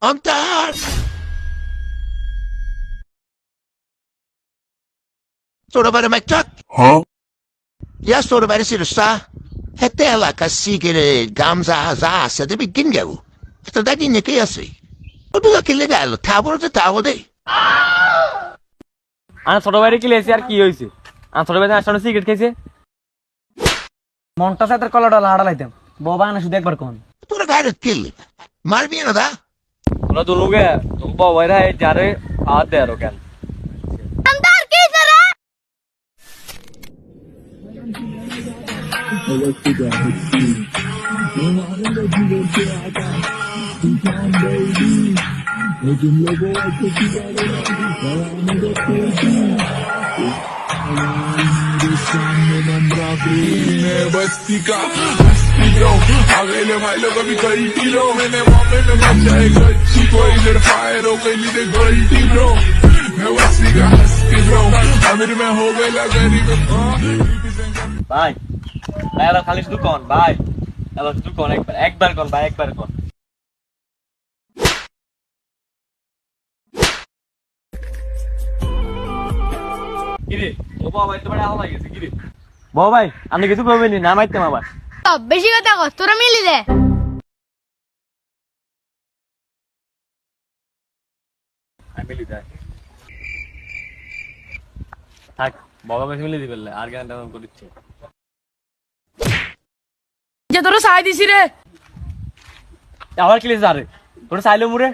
অন্তর তোরা বাইরে মাইকটাক ইয়া তোরা বাইরে সিরসা হেতে এলাকা সিগারেট গামজা যা আছে দেবি কিন গেল এটা দাদি নেকে আছে ওটা কিলে গেল থাবরতে তাহলে ছোট ভাইরে কি লেছি আর কি হয়েছে ছোট ভাই আসলে সিগারেট খেয়েছে মনটা সাথে কলাটা লাড়া লাইতাম বাবা না শুধু একবার কোন তোরা গাড়ি কিনলি মারবি না দা তোরা তো লোকে বাবা ভাইরা যারে হাত দেয় আরো কেন बस्ती का हस्ती लो अगले भाई कभी गलती लो मैंने वापे में बचाए गच्ची को इधर फायर हो गई लीडे गलती ब्रो मैं बस्ती का हस्ती ब्रो अमीर में हो गया गरीब ভাই ভাই এবার খালি শুধু কোন ভাই এবার শুধু কোন একবার কোন ভাই একবার কোন কিরে ও বাবা ভাই তোমার আলো লাগেছে কিরে বাবা ভাই আমি কিছু করবেন না মাইতাম আবার বেশি কথা কর তোরা মিলি দে মিলি দেয় থাক বাবা ভাই মিলি দিবেন আর গান ডাউন করছে যে তোরা সাই দিছি রে আবার কি লেছে আরে তোরা চাইলো মুরে